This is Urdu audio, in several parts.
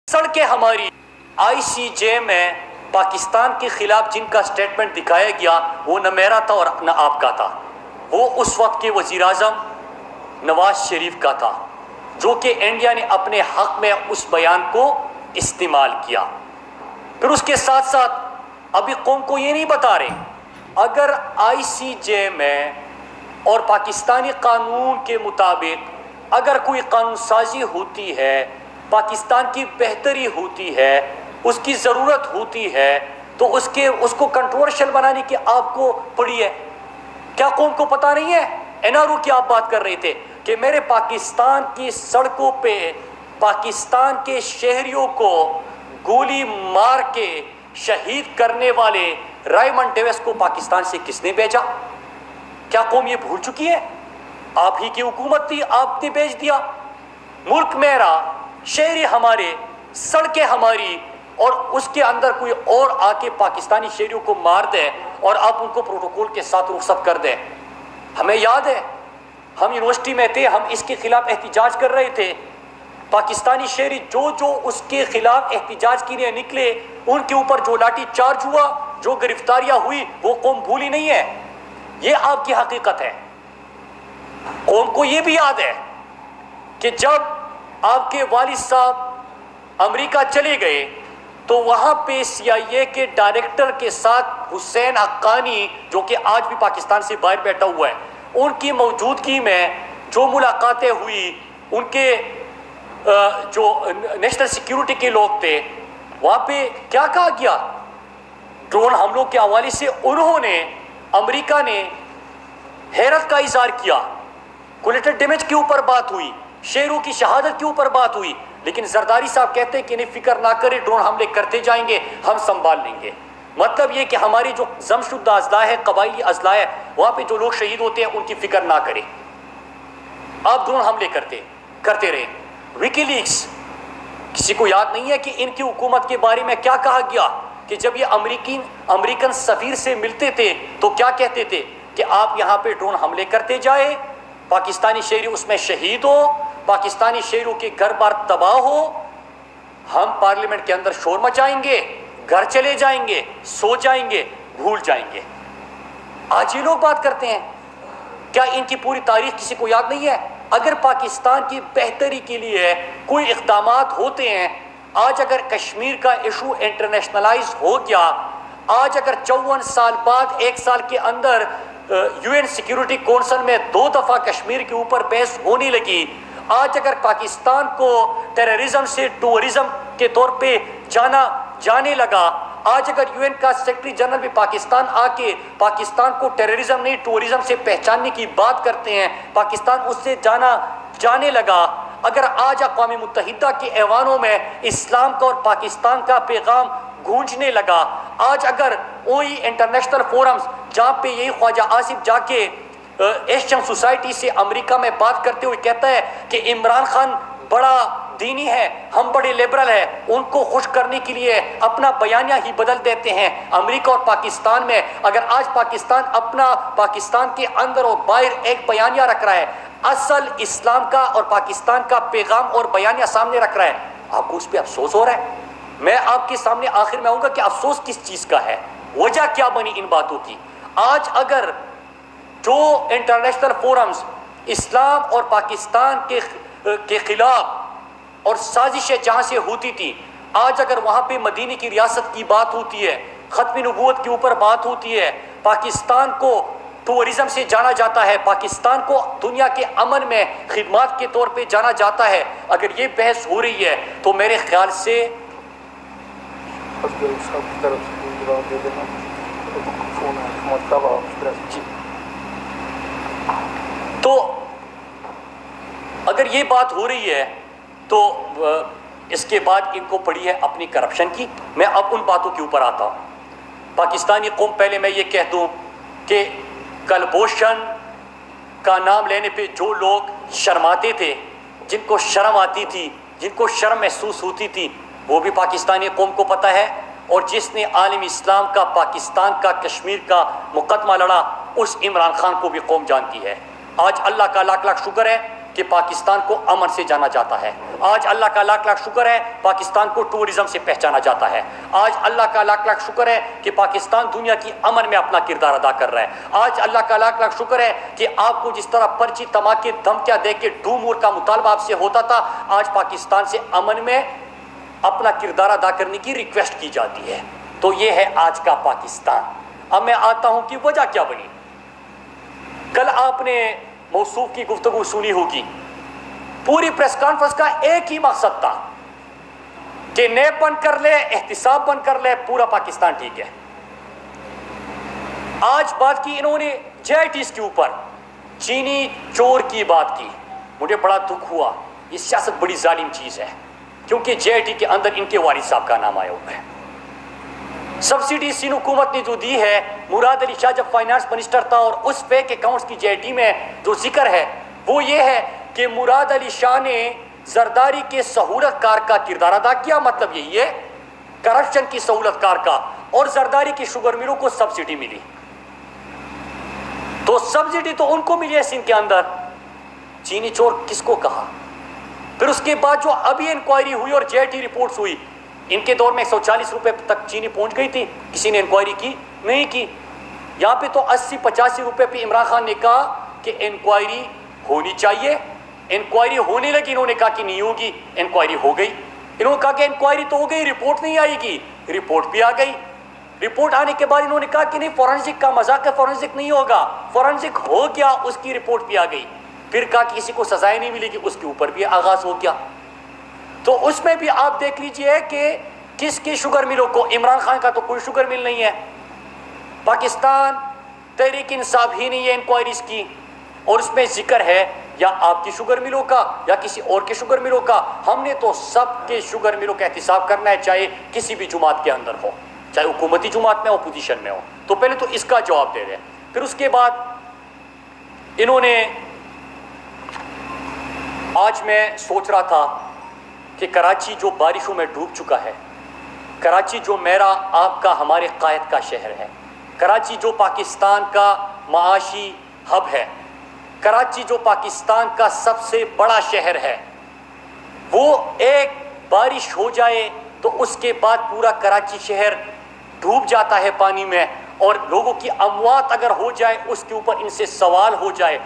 سڑکیں ہماری آئی سی جے میں پاکستان کے خلاف جن کا سٹیٹمنٹ دکھایا گیا وہ نہ میرا تھا اور نہ آپ کا تھا، وہ اس وقت کے وزیر اعظم نواز شریف کا تھا، جو کہ انڈیا نے اپنے حق میں اس بیان کو استعمال کیا۔ پھر اس کے ساتھ ساتھ ابھی قوم کو یہ نہیں بتا رہے، اگر آئی سی جے میں اور پاکستانی قانون کے مطابق اگر کوئی قانون سازی ہوتی ہے، پاکستان کی بہتری ہوتی ہے، اس کی ضرورت ہوتی ہے، تو اس کو کنٹروورشل بنانے کی آپ کو پڑی ہے۔ کیا قوم کو پتہ نہیں ہے؟ این آر او کی آپ بات کر رہے تھے کہ میرے پاکستان کی سڑکوں پہ پاکستان کے شہریوں کو گولی مار کے شہید کرنے والے رائمنڈ ڈیوس کو پاکستان سے کس نے بھیجا؟ کیا قوم یہ بھول چکی ہے؟ آپ ہی کی حکومت تھی، آپ نے بھیج دیا۔ ملک میرا، شہری ہمارے، سڑکیں ہماری، اور اس کے اندر کوئی اور آ کے پاکستانی شہریوں کو مار دے اور آپ ان کو پروٹوکول کے ساتھ رخصت کر دیں۔ ہمیں یاد ہے، ہم یونیورسٹی میں تھے، ہم اس کے خلاف احتجاج کر رہے تھے، پاکستانی شہری جو اس کے خلاف احتجاج کے لیے نکلے، ان کے اوپر جو لاٹھی چارج ہوا، جو گرفتاریاں ہوئی، وہ قوم بھولی نہیں ہے۔ یہ آپ کی حقیقت ہے۔ قوم کو یہ بھی یاد ہے کہ جب آپ کے والد صاحب امریکہ چلے گئے تو وہاں پہ سی آئی اے کے ڈائریکٹر کے ساتھ حسین حقانی، جو کہ آج بھی پاکستان سے باہر بیٹھا ہوا ہے، ان کی موجودگی میں جو ملاقاتیں ہوئی، ان کے جو نیشنل سیکیورٹی کے لوگ تھے، وہاں پہ کیا کہا گیا؟ ڈرون حملوں کے حوالے سے انہوں نے، امریکہ نے حیرت کا اظہار کیا، کولیٹرل ڈیمیج کے اوپر بات ہوئی، شہریوں کی شہادت کے اوپر بات ہوئی، لیکن زرداری صاحب کہتے ہیں کہ نہیں، فکر نہ کرے، ڈرون حملے کرتے جائیں گے، ہم سنبھال لیں گے۔ مطلب یہ کہ ہماری جو ضم شدہ اضلاع ہے، قبائلی اضلاع ہے، وہاں پہ جو لوگ شہید ہوتے ہیں ان کی فکر نہ کرے، آپ ڈرون حملے کرتے رہے۔ ویکی لیکس، کسی کو یاد نہیں ہے کہ ان کی حکومت کے بارے میں کیا کہا گیا؟ کہ جب یہ امریکن سفیر سے ملتے تھے تو کیا کہتے تھے کہ آپ یہاں پہ ڈرون حملے کرتے جائے، پاکستانی شہری اس میں شہید ہو، پاکستانی شہریوں کے گھر بار تباہ ہو، ہم پارلیمنٹ کے اندر شور مچائیں گے، گھر چلے جائیں گے، سو جائیں گے، بھول جائیں گے۔ آج یہ لوگ بات کرتے ہیں، کیا ان کی پوری تاریخ کسی کو یاد نہیں ہے؟ اگر پاکستان کی بہتری کے لیے کوئی اقدامات ہوتے ہیں، آج اگر کشمیر کا ایشو انٹرنیشنلائز ہو گیا، آج اگر 54 سال بعد 1 سال کے اندر یو این سیکیورٹی کونسل میں 2 دفعہ کشمیر کے اوپر بحث ہونے لگی، آج اگر پاکستان کو ٹیررزم سے ٹورزم کے طور پہ جانے لگا، آج اگر یو این کا سیکرٹری جنرل بھی پاکستان آ کے پاکستان کو ٹیررزم نہیں ٹورزم سے پہچاننے کی بات کرتے ہیں، پاکستان اس سے جانے لگا، اگر آج اقوام متحدہ کے ایوانوں میں اسلام کا اور پاکستان کا پیغام گونجنے لگا، آج اگر وہی انٹرنیشنل فورمز جہاں پہ یہی خواجہ آصف جا کے ایشین سوسائٹی سے امریکہ میں بات کرتے ہوئے کہتا ہے کہ عمران خان بڑا دینی ہے، ہم بڑے لیبرل ہیں، ان کو خوش کرنے کے لیے اپنا بیانیہ ہی بدل دیتے ہیں۔ امریکہ اور پاکستان میں اگر آج پاکستان کے اندر اور باہر ایک بیانیہ رکھ رہا ہے، اصل اسلام کا اور پاکستان کا پیغام اور بیانیہ سامنے رکھ رہا ہے، آپ کو اس پہ افسوس ہو رہا ہے؟ میں آپ کے سامنے آخر میں آؤں گا کہ افسوس کس چیز کا ہے، وجہ کیا بنی ان باتوں کی۔ آج اگر جو انٹرنیشنل فورمز اسلام اور پاکستان کے خلاف اور سازشیں جہاں سے ہوتی تھی، آج اگر وہاں پہ مدینے کی ریاست کی بات ہوتی ہے، ختم نبوت کے اوپر بات ہوتی ہے، پاکستان کو ٹورزم سے جانا جاتا ہے، پاکستان کو دنیا کے امن میں خدمات کے طور پہ جانا جاتا ہے، اگر یہ بحث ہو رہی ہے تو میرے خیال سے تو اگر یہ بات ہو رہی ہے تو اس کے بعد ان کو پڑی ہے اپنی کرپشن کی۔ میں اب ان باتوں کے اوپر آتا ہوں۔ پاکستانی قوم، پہلے میں یہ کہہ دوں کہ کلبھوشن کا نام لینے پہ جو لوگ شرماتے تھے، جن کو شرم آتی تھی، جن کو شرم محسوس ہوتی تھی، وہ بھی پاکستانی قوم کو پتہ ہے، اور جس نے عالم اسلام کا، پاکستان کا، کشمیر کا مقدمہ لڑا، اس عمران خان کو بھی قوم جانتی ہے۔ آج اللہ کا لاکھ لاکھ شکر ہے کہ پاکستان کو امن سے جانا جاتا ہے. آج اللہ کا لاکھ لاکھ شکر ہے پاکستان کو ٹورزم سے پہچانا جاتا ہے. آج اللہ کا لاکھ لاکھ شکر ہے کہ پاکستان دنیا کی امن میں اپنا کردار ادا کر رہا ہے. آج اللہ کا لاکھ لاکھ شکر ہے کہ آپ کو جس طرح پرچی تماکے دھمکیاں دے کے ڈومور کا مطالبہ آپ سے ہوتا تھا، آج پاکستان سے امن میں اپنا کردار ادا کرنے کی ریکویسٹ کی جاتی ہے. تو یہ ہے آج کا پاکستان. اب میں آتا ہوں کہ وجہ کیا بنی. کل آپ نے موصوف کی گفتگو سنی ہوگی. پوری پریس کانفرنس کا ایک ہی مقصد تھا کہ نیب بند کر لے، احتساب بند کر لے، پورا پاکستان ٹھیک ہے. آج بات کی انہوں نے جے آئی ٹیز کے اوپر، چینی چور کی بات کی. مجھے بڑا دکھ ہوا. یہ سیاست بڑی ظالم چیز ہے کیونکہ جے آئی ٹی کے اندر ان کے والد صاحب کا نام آیا ہوا ہے. سبسڈی سندھ حکومت نے جو دی ہے، مراد علی شاہ جب فائنانس منسٹر تھا، اور اس فیک اکاؤنٹس کی جے آئی ٹی میں جو ذکر ہے وہ یہ ہے کہ مراد علی شاہ نے زرداری کے سہولت کار کا کردار ادا کیا. مطلب یہی ہے کرپشن کی سہولت کار کا. اور زرداری کی شوگر ملوں کو سبسڈی ملی. تو سبسڈی تو ان کو ملی ہے سندھ کے اندر. چینی چور کس کو کہا؟ پھر اس کے بعد جو ابھی انکوائری ہوئی اور جے آئی ٹی رپورٹس ہوئی، ان کے دور میں 140 روپے تک چینی پہنچ گئی تھی. کسی نے انکوائری کی نہیں کی. یہاں پہ تو 80-85 روپے پہ عمران خان نے کہا کہ انکوائری ہونی چاہیے. انکوائری ہونے لگی، انہوں نے کہا کہ نہیں ہوگی. انکوائری ہو گئی. انہوں نے کہا کہ انکوائری تو ہو گئی، رپورٹ نہیں آئے گی. رپورٹ بھی آ گئی. رپورٹ آنے کے بعد انہوں نے کہا کہ نہیں، فورنسک کا مذاق ہے، فورنسک نہیں ہوگا. فورنسک ہو گیا، اس کی رپورٹ بھی آ گئی. پھر کہا کہ کسی کو سزائیں نہیں ملے گی، اس کے اوپر بھی آغاز ہو گیا. تو اس میں بھی آپ دیکھ لیجئے کہ کس کی شوگر ملوں کو. عمران خان کا تو کوئی شوگر مل نہیں ہے. پاکستان تحریک انصاف ہی نہیں ہے انکوائریز کی، اور اس میں ذکر ہے یا آپ کی شوگر ملوں کا یا کسی اور کے شوگر ملوں کا. ہم نے تو سب کے شوگر ملوں کا احتساب کرنا ہے، چاہے کسی بھی جماعت کے اندر ہو، چاہے حکومتی جماعت میں اپوزیشن میں ہو. تو پہلے تو اس کا جواب دے رہے. پھر اس کے بعد انہوں نے، آج میں سوچ رہا تھا کہ کراچی جو بارشوں میں ڈوب چکا ہے، کراچی جو میرا آپ کا ہمارے قائد کا شہر ہے، کراچی جو پاکستان کا معاشی ہب ہے، کراچی جو پاکستان کا سب سے بڑا شہر ہے، وہ ایک بارش ہو جائے تو اس کے بعد پورا کراچی شہر ڈوب جاتا ہے پانی میں. اور لوگوں کی اموات اگر ہو جائے، اس کے اوپر ان سے سوال ہو جائے،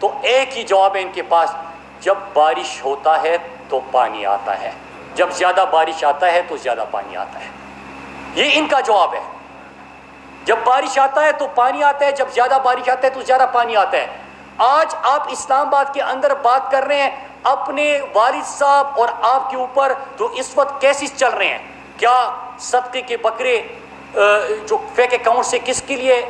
تو ایک ہی جواب ہے ان کے پاس: جب بارش ہوتا ہے تو پانی آتا ہے، جب زیادہ بارش آتا ہے تو زیادہ پانی آتا ہے. یہ ان کا جواب ہے. جب بارش آتا ہے تو پانی آتا ہے، جب زیادہ بارش آتا ہے تو زیادہ پانی آتا ہے. آج آپ اسلام آباد کے اندر بات کر رہے ہیں اپنے والد صاحب اور آپ کے اوپر جو اس وقت کیسز چل رہے ہیں. کیا صدقے کے بکرے جو فیک اکاؤنٹ سے کس کے لیے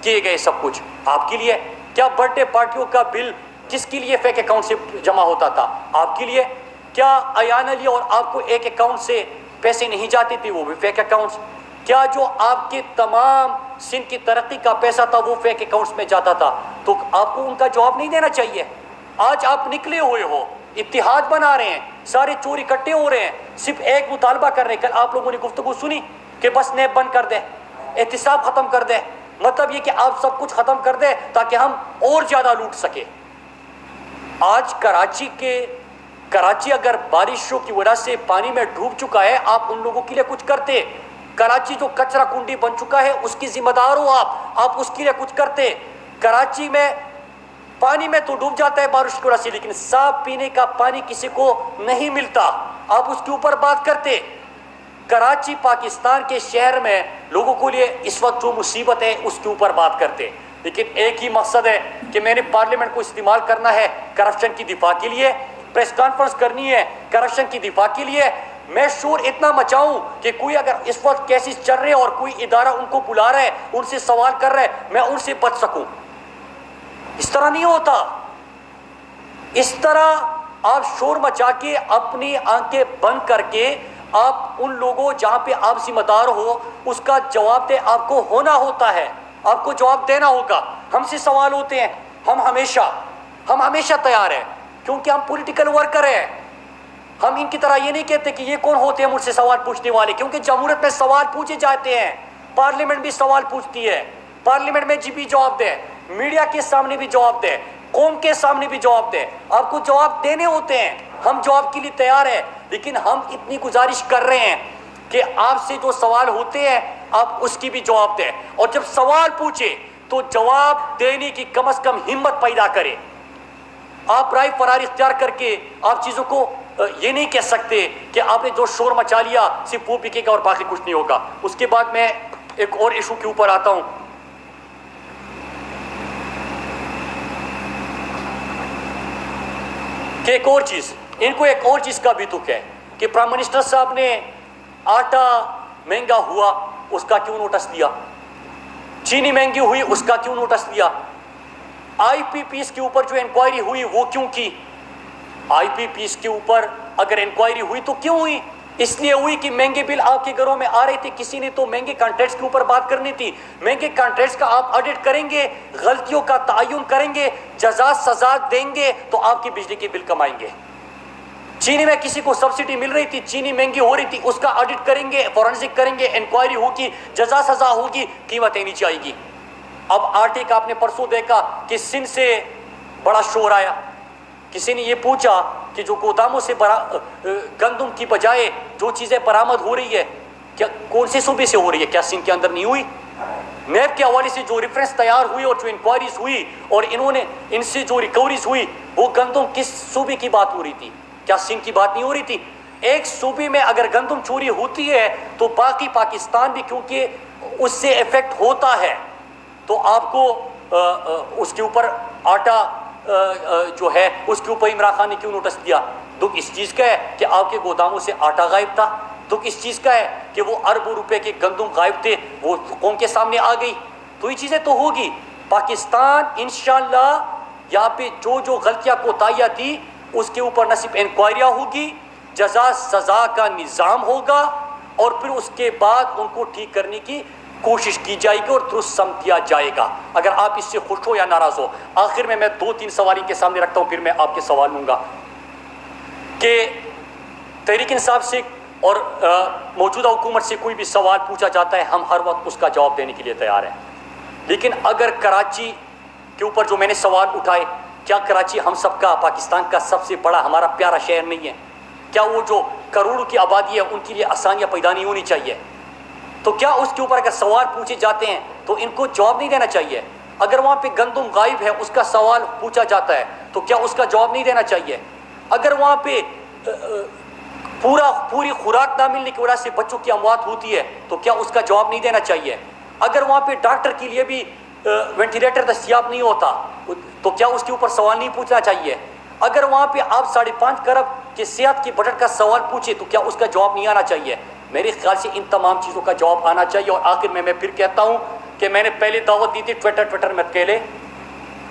کیے گئے؟ سب کچھ آپ کے لیے. کیا برتھ ڈے پارٹیوں کا بل کس کے لیے فیک اکاؤنٹ سے جمع ہوتا تھا؟ آپ کے لیے. کیا ایان علی اور آپ کو ایک اکاؤنٹ سے پیسے نہیں جاتے تھے؟ وہ بھی فیک اکاؤنٹس. کیا جو آپ کے تمام سندھ کی ترقی کا پیسہ تھا وہ فیک اکاؤنٹس میں جاتا تھا؟ تو آپ کو ان کا جواب نہیں دینا چاہیے. آج آپ نکلے ہوئے ہو، اتحاد بنا رہے ہیں، سارے چور اکٹھے ہو رہے ہیں، صرف ایک مطالبہ کر رہے ہیں. کل آپ لوگوں نے گفتگو سنی کہ بس نیب بند کر دے، احتساب ختم کر دے. مطلب یہ کہ آپ سب کچھ ختم کر دے تاکہ ہم اور زیادہ لوٹ سکے. آج کراچی اگر بارشوں کی وجہ سے پانی میں ڈوب چکا ہے، آپ ان لوگوں کے لیے کچھ کرتے. کراچی جو کچرا کنڈی بن چکا ہے اس کی ذمہ دار ہو آپ اس کے لیے کچھ کرتے. کراچی میں پانی میں تو ڈوب جاتا ہے بارش کی وجہ سے، لیکن صاف پینے کا پانی کسی کو نہیں ملتا. آپ اس کے اوپر بات کرتے. کراچی پاکستان کے شہر میں لوگوں کو لیے اس وقت جو مصیبت ہے اس کے اوپر بات کرتے. لیکن ایک ہی مقصد ہے کہ میں نے پارلیمنٹ کو استعمال کرنا ہے کرپشن کی دفاع کے لیے، پریس کانفرنس کرنی ہے کرپشن کی دفاع کے لیے. میں شور اتنا مچاؤں کہ کوئی اگر اس وقت کیسز چل رہے اور کوئی ادارہ ان کو بلا رہا ہے، ان سے سوال کر رہا ہے، میں ان سے بچ سکوں. اس طرح نہیں ہوتا. اس طرح آپ شور مچا کے اپنی آنکھیں بند کر کے آپ ان لوگوں جہاں پہ آپ ذمہ دار ہو اس کا جواب دے آپ کو ہونا ہوتا ہے. آپ کو جواب دینا ہوگا. ہم سے سوال ہوتے ہیں، ہم ہمیشہ تیار ہیں کیونکہ ہم پولیٹیکل ورکر ہیں. ہم ان کی طرح یہ نہیں کہتے کہ یہ کون ہوتے ہیں مجھ سے سوال پوچھنے والے، کیونکہ جمہوریت میں سوال پوچھے جاتے ہیں. پارلیمنٹ بھی سوال پوچھتی ہے، پارلیمنٹ میں بھی جواب دے، میڈیا کے سامنے بھی جواب دے. قوم کے سامنے بھی جواب دیں. آپ کو جواب دینے ہوتے ہیں, ہم جواب کے لیے تیار ہیں, لیکن ہم اتنی گزارش کر رہے ہیں کہ آپ سے جو سوال ہوتے ہیں آپ اس کی بھی جواب دیں, اور جب سوال پوچھے تو جواب دینے کی کم از کم ہمت پیدا کرے. آپ رائے فرار اختیار کر کے آپ چیزوں کو یہ نہیں کہہ سکتے کہ آپ نے جو شور مچا لیا صرف وہ بکے گا اور باقی کچھ نہیں ہوگا. اس کے بعد میں ایک اور ایشو کے اوپر آتا ہوں کہ ایک اور چیز, ان کو ایک اور چیز کا بھی دکھ ہے کہ پرائم منسٹر صاحب نے آٹا مہنگا ہوا اس کا کیوں نوٹس دیا, چینی مہنگی ہوئی اس کا کیوں نوٹس دیا, آئی پی پیز کے اوپر جو انکوائری ہوئی وہ کیوں کی. آئی پی پیز کے اوپر اگر انکوائری ہوئی تو کیوں ہوئی؟ اس لیے ہوئی کہ مہنگے بل آپ کے گھروں میں آ رہے تھے, کسی نے تو مہنگے کانٹریکٹس کے اوپر بات کرنی تھی. مہنگے کانٹریکٹس کا آپ آڈٹ کریں گے, غلطیوں کا تعین کریں گے, جزا سزا دیں گے تو آپ کی بجلی کے بل کم آئیں گے. چینی میں کسی کو سبسڈی مل رہی تھی, چینی مہنگی ہو رہی تھی, اس کا آڈٹ کریں گے, فورنسک کریں گے, انکوائری ہوگی, جزا سزا ہوگی, قیمتیں نیچے آئے گی. اب آٹے کا آپ نے پرسوں دیکھا کہ سندھ سے بڑا شور آیا, کسی نے یہ پوچھا کہ جو گوداموں سے گندم کی بجائے جو چیزیں برآمد ہو رہی ہے کیا کون سے صوبے سے ہو رہی ہے, کیا سندھ کے اندر نہیں ہوئی؟ نیب کے حوالے سے جو ریفرنس تیار ہوئی اور جو انکوائریز ہوئی اور انہوں نے ان سے جو ریکوریز ہوئی وہ گندم کس صوبے کی بات ہو رہی تھی, کیا سندھ کی بات نہیں ہو رہی تھی؟ ایک صوبے میں اگر گندم چوری ہوتی ہے تو باقی پاکستان بھی کیونکہ اس سے افیکٹ ہوتا ہے تو آپ کو اس کے اوپر آٹا جو ہے اس کے اوپر عمران خان نے کیوں نوٹس دیا؟ دکھ اس چیز کا ہے کہ آپ کے گوداموں سے آٹا غائب تھا, دکھ اس چیز کا ہے کہ وہ اربوں روپے کے گندم غائب تھے, وہ قوم کے سامنے آ گئی. تو یہ چیزیں تو ہوگی. پاکستان انشاءاللہ یہاں پہ جو غلطیاں کوتاہیاں تھی اس کے اوپر نہ صرف انکوائریاں ہوگی, جزا سزا کا نظام ہوگا, اور پھر اس کے بعد ان کو ٹھیک کرنے کی کوشش کی جائے گی اور درست سمجھا جائے گا, اگر آپ اس سے خوش ہو یا ناراض ہو. آخر میں 2-3 سوال کے سامنے رکھتا ہوں, پھر میں آپ کے سوال لوں گا کہ تحریک انصاف سے اور موجودہ حکومت سے کوئی بھی سوال پوچھا جاتا ہے ہم ہر وقت اس کا جواب دینے کے لیے تیار ہیں, لیکن اگر کراچی کے اوپر جو میں نے سوال اٹھائے, کیا کراچی ہم سب کا, پاکستان کا سب سے بڑا ہمارا پیارا شہر نہیں ہے؟ کیا وہ جو کروڑوں کی آبادی ہے ان کے لیے آسانیاں پیدا نہیں ہونی چاہیے؟ تو کیا اس کے اوپر اگر سوال پوچھے جاتے ہیں تو ان کو جواب نہیں دینا چاہیے؟ اگر وہاں پہ گندم غائب ہے اس کا سوال پوچھا جاتا ہے تو کیا اس کا جواب نہیں دینا چاہیے؟ اگر وہاں پہ پوری خوراک نہ ملنے کی وجہ سے بچوں کی اموات ہوتی ہے تو کیا اس کا جواب نہیں دینا چاہیے؟ اگر وہاں پہ ڈاکٹر کے لیے بھی وینٹیلیٹر دستیاب نہیں ہوتا تو کیا اس کے اوپر سوال نہیں پوچھنا چاہیے؟ اگر وہاں پہ آپ 5.5 کروڑ کے صحت کی بجٹ کا سوال پوچھے تو کیا اس کا جواب نہیں آنا چاہیے؟ میرے خیال سے ان تمام چیزوں کا جواب آنا چاہیے. اور آخر میں پھر کہتا ہوں کہ میں نے پہلے دعوت دی تھی ٹویٹر میں کہلے,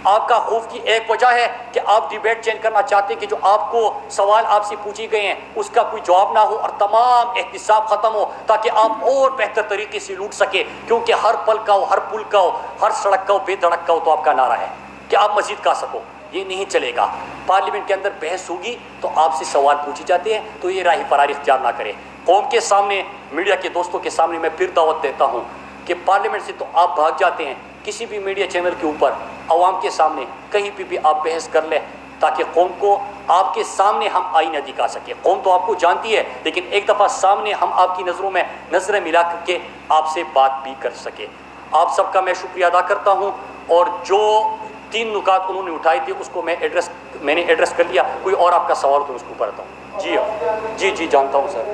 آپ کا خوف کی ایک وجہ ہے کہ آپ ڈیبیٹ چینج کرنا چاہتے ہیں کہ جو آپ کو سوال آپ سے پوچھے گئے ہیں اس کا کوئی جواب نہ ہو اور تمام احتساب ختم ہو تاکہ آپ اور بہتر طریقے سے لوٹ سکے, کیونکہ ہر پل کا ہو, ہر پل کا ہو, ہر سڑک کا ہو, بے دھڑک کا ہو تو آپ کا نعرہ ہے کہ آپ مزید کھا سکو. یہ نہیں چلے گا. پارلیمنٹ کے اندر بحث ہوگی تو آپ سے سوال پوچھے جاتے ہیں تو یہ راہ فرار اختیار نہ کرے. قوم کے سامنے, میڈیا کے دوستوں کے سامنے میں پھر دعوت دیتا ہوں کہ پارلیمنٹ سے تو آپ بھاگ جاتے ہیں, کسی بھی میڈیا چینل کے اوپر عوام کے سامنے کہیں پہ بھی آپ بحث کر لیں تاکہ قوم کو آپ کے سامنے ہم آئینہ دکھا سکیں. قوم تو آپ کو جانتی ہے لیکن ایک دفعہ سامنے ہم آپ کی نظروں میں نظریں ملا کر کے آپ سے بات بھی کر سکیں. آپ سب کا میں شکریہ ادا کرتا ہوں, اور جو 3 نکات انہوں نے اٹھائے تھے اس کو میں نے ایڈریس کر لیا. کوئی اور آپ کا سوال تو اس کو اوپر آتا ہوں. جی جانتا ہوں سر.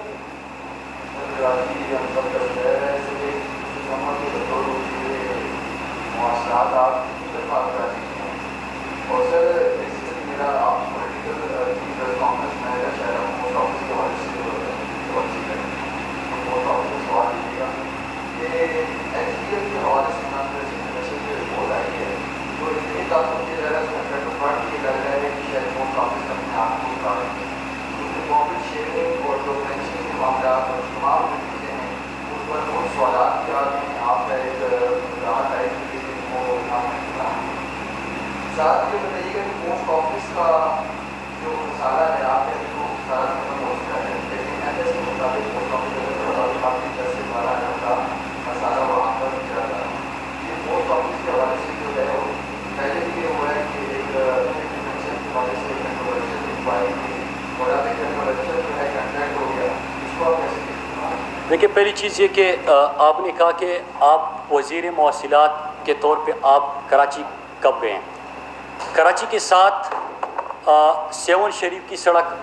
دیکھیے پہلی چیز یہ کہ آپ نے کہا کہ آپ وزیر مواصلات کے طور پہ آپ کراچی کب گئے ہیں؟ کراچی کے ساتھ سیون شریف کی سڑک،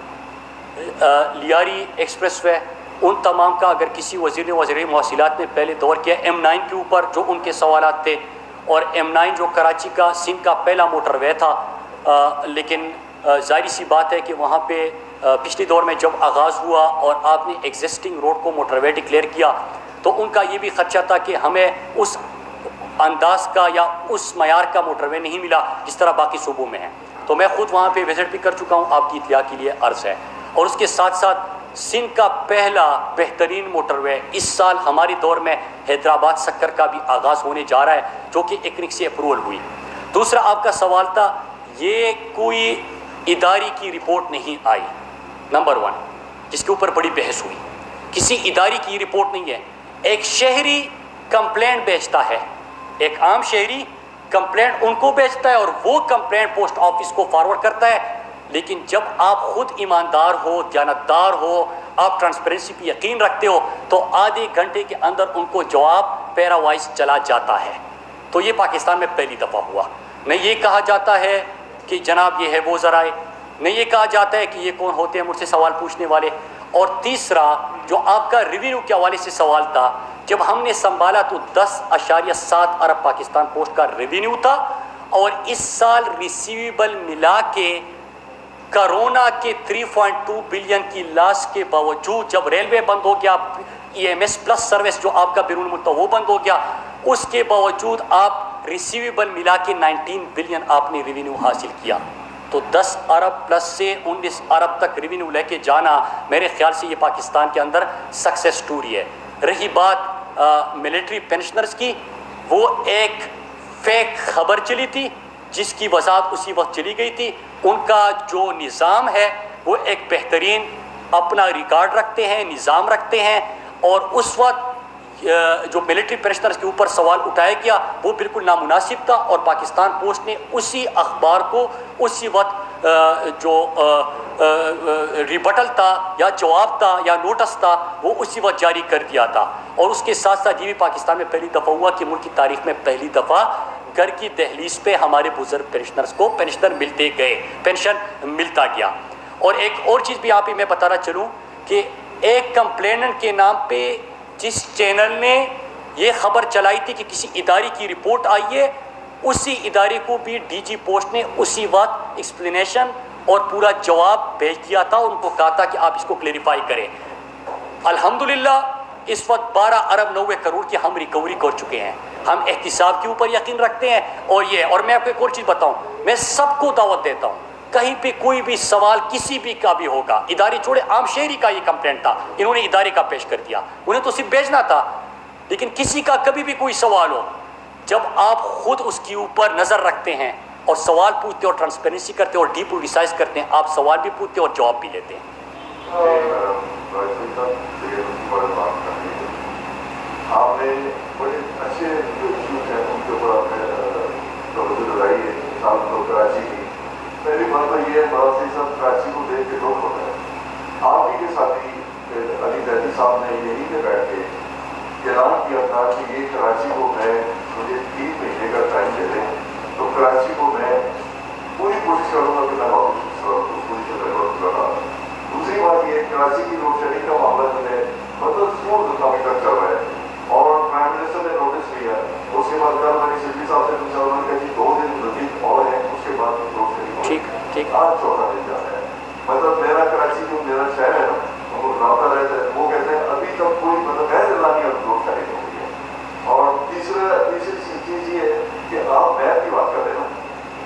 لیاری ایکسپریس وے، ان تمام کا اگر کسی وزیر مواصلات نے پہلے دور کیا، M9 کے اوپر جو ان کے سوالات تھے، اور M9 جو کراچی کا سندھ کا پہلا موٹر وے تھا، لیکن ظاہری سی بات ہے کہ وہاں پہ پچھلی دور میں جب آغاز ہوا اور آپ نے ایگزسٹنگ روڈ کو موٹر وے ڈکلیئر کیا تو ان کا یہ بھی خدشہ تھا کہ ہمیں اس انداز کا یا اس معیار کا موٹر وے نہیں ملا جس طرح باقی صوبوں میں ہے۔ تو میں خود وہاں پہ وزٹ بھی کر چکا ہوں، آپ کی اطلاع کے لیے عرض ہے۔ اور اس کے ساتھ ساتھ سندھ کا پہلا بہترین موٹر وے اس سال ہمارے دور میں حیدرآباد سکر کا بھی آغاز ہونے جا رہا ہے، جو کہ ایکنک سے اپروول ہوئی۔ دوسرا آپ کا سوال تھا، یہ کوئی اداری کی رپورٹ نہیں آئی، نمبر 1، جس کے اوپر بڑی بحث ہوئی۔ کسی اداری کی رپورٹ نہیں ہے، ایک شہری کمپلینٹ بیچتا ہے، ایک عام شہری کمپلینٹ ان کو بیچتا ہے اور وہ کمپلینٹ پوسٹ آفس کو فارورڈ کرتا ہے، لیکن جب آپ خود ایماندار ہو، دیانتدار ہو، آپ ٹرانسپیرنسی پہ یقین رکھتے ہو تو آدھے گھنٹے کے اندر ان کو جواب پیرا وائز چلا جاتا ہے۔ تو یہ پاکستان میں پہلی دفعہ ہوا۔ نہ یہ کہا جاتا ہے کہ جناب یہ ہے وہ ذرائع، نہ یہ کہا جاتا ہے کہ یہ کون ہوتے ہیں مجھ سے سوال پوچھنے والے۔ اور تیسرا جو آپ کا ریونیو کے حوالے سے سوال تھا، جب ہم نے سنبھالا تو 10.7 ارب پاکستان پوسٹ کا ریونیو تھا، اور اس سال ریسیویبل ملا کے کرونا کے 3.2 بلین کی لاس کے باوجود، جب ریلوے بند ہو گیا، EMS پلس سروس جو آپ کا بیرون ملک تھا وہ بند ہو گیا، اس کے باوجود آپ ریسیویبل ملا کے 19 بلین آپ نے ریونیو حاصل کیا۔ تو 10 ارب پلس سے 19 ارب تک ریونیو لے کے جانا میرے خیال سے یہ پاکستان کے اندر سکسیس سٹوری ہے۔ رہی بات ملٹری پینشنرز کی، وہ ایک فیک خبر چلی تھی جس کی وضاحت اسی وقت چلی گئی تھی۔ ان کا جو نظام ہے وہ ایک بہترین اپنا ریکارڈ رکھتے ہیں، نظام رکھتے ہیں، اور اس وقت جو ملٹری پینشنرز کے اوپر سوال اٹھایا گیا وہ بالکل نامناسب تھا، اور پاکستان پوسٹ نے اسی اخبار کو اسی وقت جو ریبٹل تھا یا جواب تھا یا نوٹس تھا وہ اسی وقت جاری کر دیا تھا۔ اور اس کے ساتھ ساتھ یہ بھی پاکستان میں پہلی دفعہ ہوا کہ ملک کی تاریخ میں پہلی دفعہ گھر کی دہلیز پہ ہمارے بزرگ پینشنرز کو پینشنر ملتے گئے، پینشن ملتا گیا۔ اور ایک اور چیز بھی یہاں پہ میں بتانا چلوں کہ ایک کمپلیننٹ کے نام پہ جس چینل نے یہ خبر چلائی تھی کہ کسی ادارے کی رپورٹ آئی ہے، اسی ادارے کو بھی ڈی جی پوسٹ نے اسی وقت ایکسپلینیشن اور پورا جواب بھیج دیا تھا، ان کو کہا تھا کہ آپ اس کو کلیریفائی کریں۔ الحمدللہ اس وقت 12 ارب 90 کروڑ کی ہم ریکوری کر چکے ہیں۔ ہم احتساب کے اوپر یقین رکھتے ہیں، اور میں آپ کو ایک اور چیز بتاؤں، میں سب کو دعوت دیتا ہوں، کہیں پہ کوئی بھی سوال کسی بھی کا بھی ہوگا، ادارے چھوڑے، عام شہری کا یہ کمپلینٹ تھا، انہوں نے ادارے کا پیش کر دیا، انہیں تو صرف بھیجنا تھا، لیکن کسی کا کبھی بھی کوئی سوال ہو، جب آپ خود اس کے اوپر نظر رکھتے ہیں اور سوال پوچھتے اور ٹرانسپیرنسی کرتے اور ڈیپ ریسائز کرتے ہیں، آپ سوال بھی پوچھتے اور جواب بھی لیتے ہیں۔ آپ نے بڑے اچھے جو ایشوز ہیں ان کے اوپر آپ نے توجہ دلائی ہے، خاص طور پر کراچی کی۔ پہلی بات تو یہ ہے، بڑا سی سب کراچی کو دیکھ کے دکھ ہوتا ہے۔ آپ ہی کے ساتھی علی زیدی صاحب نے یہی پہ بیٹھ کے اعلان کیا تھا کہ یہ کراچی کو مجھے 3 مہینے کا ٹائم دے دیں تو کراچی کو میں پوری کوشش کروں گا کہ میں واپس پوری طرح لگا۔ دوسری بات یہ کراچی کی لوڈ شیڈنگ کا معاملہ جو ہے مطلب سموتھ ابھی تک چل رہا ہے، اور پرائم منسٹر نے نوٹس لیا، اس کے بعد کل میں نے سیڈی صاحب سے پوچھا، انہوں نے کہا کہ 2 دن مزید اور ہیں، اس کے بعد لوڈ شیڈنگ آج 14 دن جا رہا ہے۔ مطلب میرا کراچی جو میرا شہر ہے نا، وہ رابطہ رہتا ہے، وہ کہتے ہیں ابھی تک کوئی مطلب غیر اعلانی اب لوڈ شیڈنگ ہو گئی ہے۔ اور تیسری چیز یہ ہے کہ آپ میپ کی بات کر رہے ہیں نا،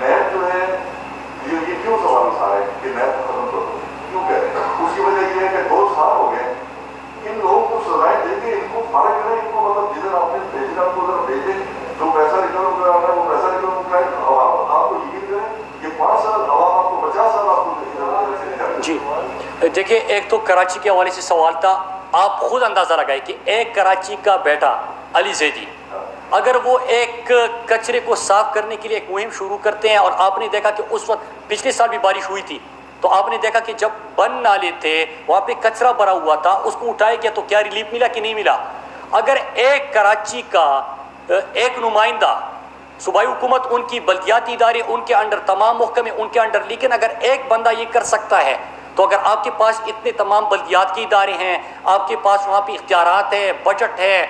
میپ جو ہے یہ کیوں سوال اٹھا رہے ہیں کہ میپ ختم کرو، کیوں کہہ رہے ہیں؟ اس کی وجہ یہ ہے کہ 2 سال ہو گئے ان لوگوں کو سزائیں دے کے ان کو فارغ کریں، ان کو مطلب جدھر آپ نے بھیجنا ان کو ادھر بھیجیں، جو پیسہ ریکور کرانا ہے وہ پیسہ ریکور کرائیں۔ عوام آپ کو یقین کریں کہ 5 سال عوام آپ کو 50 سال آپ کو جی دیکھیے، ایک تو کراچی کے حوالے سے سوال تھا، آپ خود اندازہ لگائے کہ ایک کراچی کا بیٹا علی زیدی اگر وہ ایک کچرے کو صاف کرنے کے لیے ایک مہم شروع کرتے ہیں، اور آپ نے دیکھا کہ اس وقت پچھلے سال بھی بارش ہوئی تھی تو آپ نے دیکھا کہ جب بند نالے تھے وہاں پہ کچرا بھرا ہوا تھا، اس کو اٹھایا گیا تو کیا ریلیف ملا کہ نہیں ملا؟ اگر ایک کراچی کا ایک نمائندہ، صوبائی حکومت ان کی بلدیاتی ادارے ان کے انڈر، تمام محکمے ان کے انڈر، لیکن اگر ایک بندہ یہ کر سکتا ہے تو اگر آپ کے پاس اتنے تمام بلدیات کے ادارے ہیں، آپ کے پاس وہاں پہ اختیارات ہے، بجٹ ہے،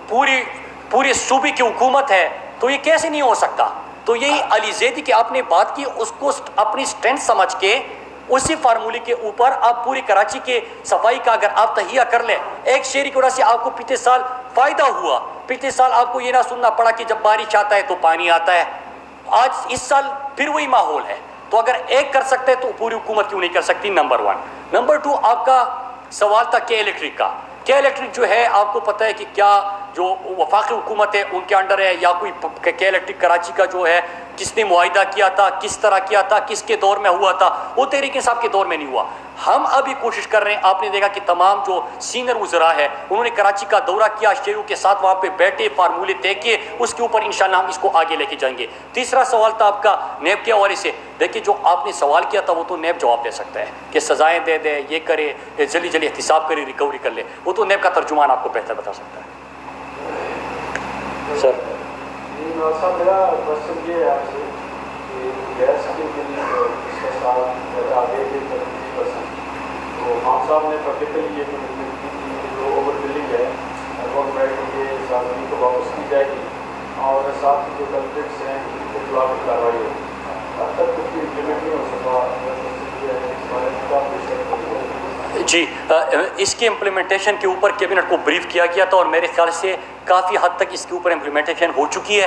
پورے صوبے کی حکومت ہے، تو یہ کیسے نہیں ہو سکتا؟ تو یہی علی زیدی کی آپ نے بات کی، اس کو اپنی اسٹرینتھ سمجھ کے اسی فارمولے کے اوپر آپ پوری کراچی کے صفائی کا اگر آپ تہیہ کر لیں، ایک شہری کی وجہ سے آپ کو پچھلے سال فائدہ ہوا، پچھلے سال آپ کو یہ نہ سننا پڑا کہ جب بارش آتا ہے تو پانی آتا ہے، آج اس سال پھر وہی ماحول ہے۔ تو اگر ایک کر سکتے تو پوری حکومت کیوں نہیں کر سکتی؟ نمبر 1۔ نمبر 2، آپ کا سوال تھا کے الیکٹرک کا۔ کے الیکٹرک جو ہے آپ کو پتہ ہے کہ کیا جو وفاقی حکومت ہے ان کے انڈر ہے، یا کوئی کے الیکٹرک کراچی کا جو ہے کس نے معاہدہ کیا تھا، کس طرح کیا تھا، کس کے دور میں ہوا تھا، وہ تحریک انصاف کے دور میں نہیں ہوا۔ ہم ابھی کوشش کر رہے ہیں، آپ نے دیکھا کہ تمام جو سینئر وزراء ہے انہوں نے کراچی کا دورہ کیا، شہریوں کے ساتھ وہاں پہ بیٹھے، فارمولے طے کیے، اس کے اوپر انشاءاللہ ہم اس کو آگے لے کے جائیں گے۔ تیسرا سوال تھا آپ کا نیب کے حوالے سے۔ دیکھیے جو آپ نے سوال کیا تھا وہ تو نیب جواب دے سکتا ہے کہ سزائیں دے دے، یہ کرے، جلدی جلدی احتساب کرے، ریکوری کر لے، وہ تو نیب کا ترجمان آپ کو بہتر بتا سکتا ہے۔ سر میرا کوشچن یہ ہے آپ سے کہ گیس کے لیے پچھلے سال آگے کے 30%، تو خان صاحب نے پرٹیکلی یہ کمٹمنٹ کی کہ جو اوور بلنگ ہے گورنمنٹ یہ سازگی کو واپس کی جائے گی، اور ساتھ ہی جو کلپریٹس ہیں ان کے خلاف بھی کارروائی ہوگی۔ اب تک کچھ بھی امپلیمنٹ نہیں ہو سکا، اس بارے میں کیا جی، اس کی امپلیمنٹیشن کے اوپر کیبنٹ کو بریف کیا گیا تھا، اور میرے خیال سے کافی حد تک اس کے اوپر امپلیمنٹیشن ہو چکی ہے۔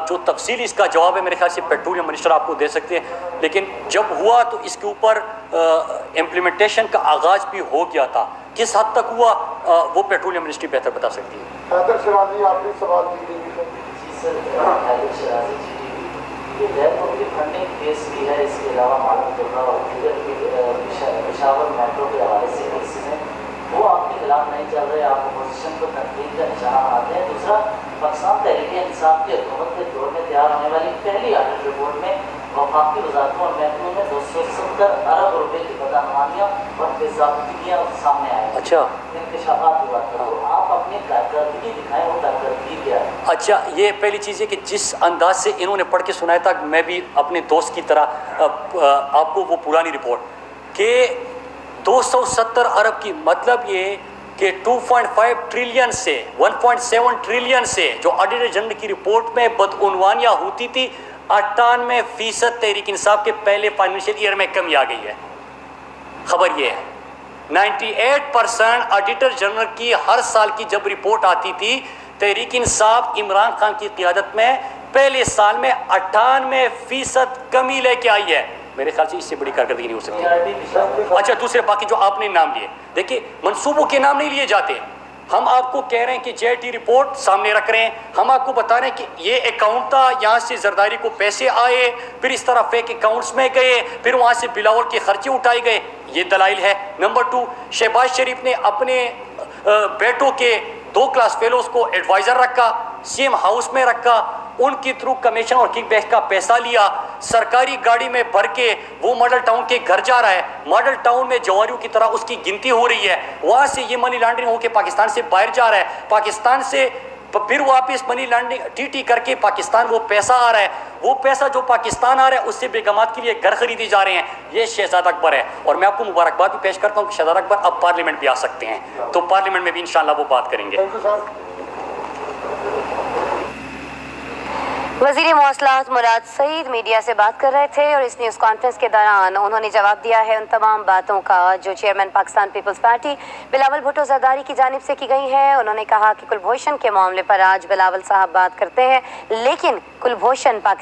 جو تفصیل اس کا جواب ہے میرے خیال سے پیٹرولیم منسٹر آپ کو دے سکتے ہیں، لیکن جب ہوا تو اس کے اوپر امپلیمنٹیشن کا آغاز بھی ہو گیا تھا، کس حد تک ہوا وہ پیٹرولیم منسٹری بہتر بتا سکتی ہے۔ حیدر شرازی آخری سوال کیجیے۔ جی سر، حیدر شرازی جی ٹی وی، یہ غیر ملکی فنڈنگ کیس بھی ہے، اس کے علاوہ معلوم کرنا اور پشاور میٹرو کے حوالے سے کیسز ہیں، وہ آپ کے خلاف نہیں چل رہے، آپ اپوزیشن کو تنقید کا نشانہ بناتے ہیں۔ دوسرا، پاکستان تحریک انصاف کی حکومت کے دور میں تیار ہونے والی پہلی آڈٹ رپورٹ میں وفاقی وزارتوں اور محکموں میں 270 ارب روپے کی بدعنوانیاں اور بے ضابطگیاں سامنے آئیں۔ اچھا، انکشافات ہوا تھا، تو آپ اپنی کارکردگی دکھائیں، وہ کارکردگی کیا ہے؟ اچھا، یہ پہلی چیز ہے کہ جس انداز سے انہوں نے پڑھ کے سنایا تھا، میں بھی اپنے دوست کی طرح آپ کو وہ پرانی رپورٹ کہ 270 ارب کی، مطلب یہ کہ 2.5 ٹریلین سے 1.7 ٹریلین سے جو آڈیٹر جنرل کی رپورٹ میں بدعنوانیاں ہوتی تھی، 98% تحریک انصاف کے پہلے فائنینشیل ایئر میں کمی آ گئی ہے۔ خبر یہ ہے 98% آڈیٹر جنرل کی ہر سال کی جب رپورٹ آتی تھی، تحریک انصاف عمران خان کی قیادت میں پہلے سال میں 98% کمی لے کے آئی ہے۔ میرے خیال سے اس سے بڑی کارکردگی نہیں ہو سکتی۔ اچھا، دوسرے باقی جو آپ نے نام لیے، دیکھیے منصوبوں کے نام نہیں لیے جاتے، ہم آپ کو کہہ رہے ہیں کہ جے ٹی رپورٹ سامنے رکھ رہے ہیں، ہم آپ کو بتا رہے ہیں کہ یہ اکاؤنٹ تھا، یہاں سے زرداری کو پیسے آئے، پھر اس طرح فیک اکاؤنٹس میں گئے، پھر وہاں سے بلاول کے خرچے اٹھائے گئے، یہ دلائل ہے۔ نمبر 2، شہباز شریف نے اپنے بیٹوں کے 2 کلاس فیلوز کو ایڈوائزر رکھا، سی ایم ہاؤس میں رکھا، ان کی تھرو کمیشن اور کک بیک کا پیسہ لیا، سرکاری گاڑی میں بھر کے وہ ماڈل ٹاؤن کے گھر جا رہا ہے، ماڈل ٹاؤن میں جواریوں کی طرح اس کی گنتی ہو رہی ہے، وہاں سے یہ منی لانڈرنگ ہو کے پاکستان سے باہر جا رہا ہے، پاکستان سے پھر واپس منی لانڈرنگ ٹی کر کے پاکستان وہ پیسہ آ رہا ہے، وہ پیسہ جو پاکستان آ رہا ہے اس سے بیگمات کے لیے گھر خریدے جا رہے ہیں۔ یہ شہزاد اکبر ہے، اور میں آپ کو مبارکباد بھی پیش کرتا ہوں کہ شہزاد اکبر اب پارلیمنٹ بھی آ سکتے ہیں، تو پارلیمنٹ میں بھی انشاءاللہ وہ بات کریں گے۔ وزیر مواصلات مراد سعید میڈیا سے بات کر رہے تھے، اور اس نیوز کانفرنس کے دوران انہوں نے جواب دیا ہے ان تمام باتوں کا جو چیئرمین پاکستان پیپلز پارٹی بلاول بھٹو زرداری کی جانب سے کی گئی ہیں۔ انہوں نے کہا کہ کلبھوشن کے معاملے پر آج بلاول صاحب بات کرتے ہیں، لیکن کلبھوشن پاکستان